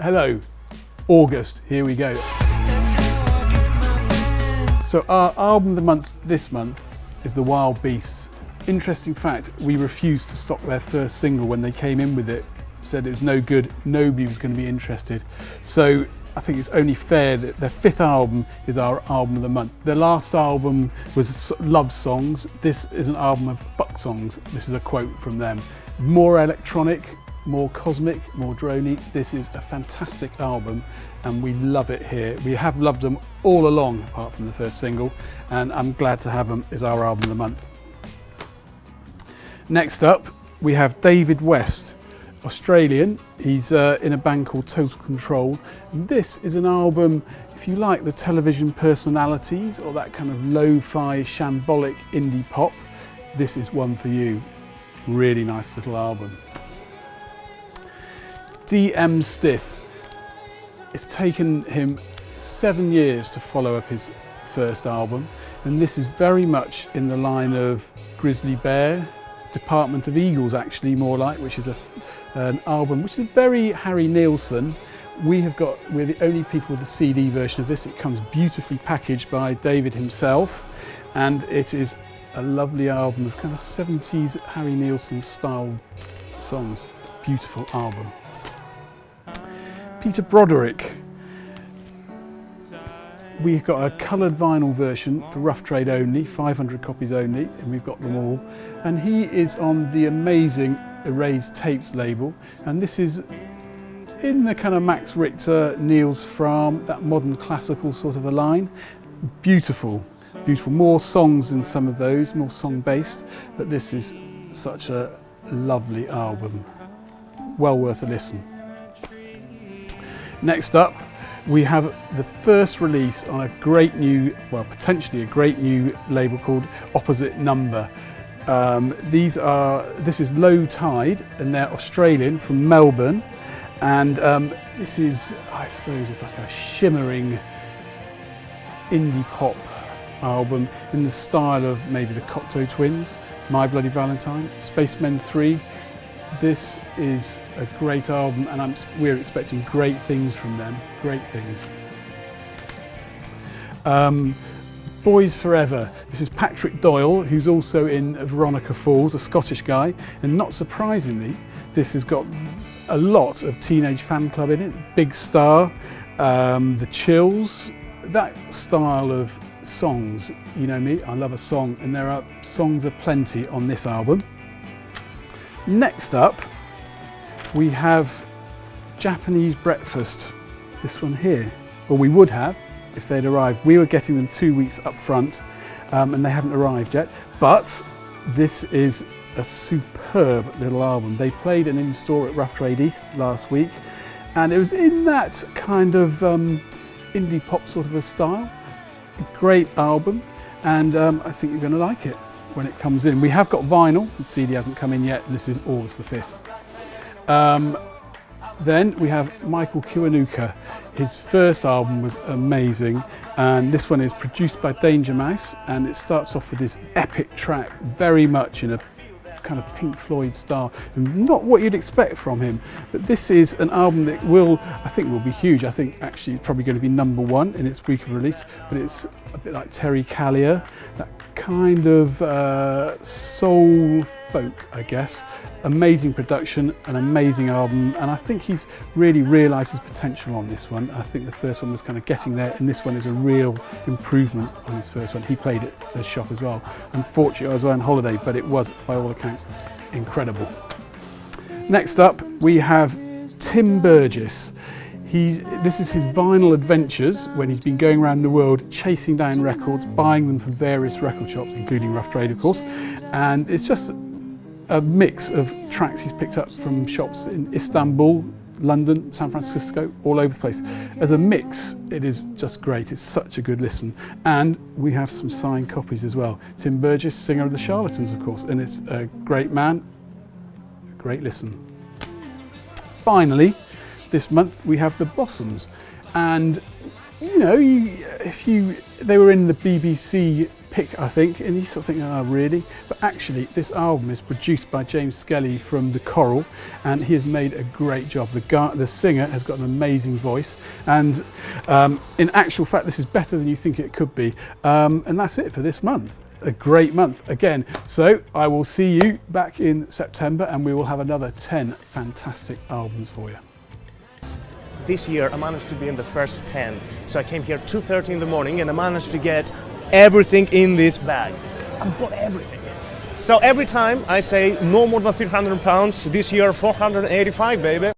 Hello, August, here we go. So our album of the month this month is The Wild Beasts. Interesting fact, we refused to stock their first single when they came in with it. Said it was no good, nobody was going to be interested. So I think it's only fair that their fifth album is our album of the month. Their last album was love songs. This is an album of fuck songs. This is a quote from them. More electronic, more cosmic, more droney. This is a fantastic album and we love it here. We have loved them all along apart from the first single, and I'm glad to have them as our album of the month. Next up we have David West, Australian. He's in a band called Total Control. And this is an album, if you like the television personalities or that kind of lo-fi shambolic indie pop, this is one for you. Really nice little album. DM Stith. It's taken him 7 years to follow up his first album, and this is very much in the line of Grizzly Bear, Department of Eagles actually more like, which is an album which is very Harry Nilsson. We're the only people with the CD version of this. It comes beautifully packaged by David himself, and it is a lovely album of kind of 70s Harry Nilsson style songs. Beautiful album. Peter Broderick. We've got a coloured vinyl version for rough trade only, 500 copies only, and we've got them all. And he is on the amazing Erased Tapes label, and this is in the kind of Max Richter, Niels Frahm, that modern classical sort of a line. Beautiful, beautiful. More songs than some of those, more song based, but this is such a lovely album. Well worth a listen. Next up, we have the first release on a great new, well, potentially a great new label called Opposite Number. This is Low Tide, and they're Australian from Melbourne. And this is, I suppose, it's like a shimmering indie pop album in the style of maybe the Cocteau Twins, My Bloody Valentine, Spacemen 3. This is a great album, and we're expecting great things from them, great things. Boys Forever. This is Patrick Doyle, who's also in Veronica Falls, a Scottish guy, and not surprisingly, this has got a lot of Teenage Fan Club in it. Big Star, The Chills, that style of songs. You know me, I love a song, and there are songs aplenty on this album. Next up, we have Japanese Breakfast, this one here. Well, we would have if they'd arrived. We were getting them 2 weeks up front, and they haven't arrived yet. But this is a superb little album. They played an in-store at Rough Trade East last week, and it was in that kind of indie pop sort of a style. A great album, and I think you're going to like it when it comes in. We have got vinyl, the CD hasn't come in yet, and this is August the 5th. Then we have Michael Kiwanuka. His first album was amazing, and this one is produced by Danger Mouse, and it starts off with this epic track, very much in a kind of Pink Floyd style, and not what you'd expect from him. But this is an album that I think will be huge. I think actually it's probably going to be #1 in its week of release, but it's a bit like Terry Callier, that kind of soul folk, I guess. Amazing production, an amazing album, and I think he's really realised his potential on this one. I think the first one was kind of getting there, and this one is a real improvement on his first one. He played at the shop as well. Unfortunately, I was on holiday, but it was, by all accounts, incredible. Next up, we have Tim Burgess. This is his vinyl adventures when he's been going around the world chasing down records, buying them from various record shops, including Rough Trade, of course, and it's just a mix of tracks he's picked up from shops in Istanbul, London, San Francisco, all over the place. As a mix, it is just great. It's such a good listen. And we have some signed copies as well. Tim Burgess, singer of the Charlatans, of course, and it's a great man, a great listen. Finally, this month we have the Blossoms, and you know, they were in the BBC pick, I think, and you sort of think, oh really? But actually this album is produced by James Skelly from The Coral, and he has made a great job. The singer has got an amazing voice, and in actual fact this is better than you think it could be. And that's it for this month. A great month again. So I will see you back in September and we will have another 10 fantastic albums for you. This year I managed to be in the first 10. So I came here 2:30 in the morning and I managed to get everything in this bag. I've got everything. So every time I say no more than £300, this year 485, baby.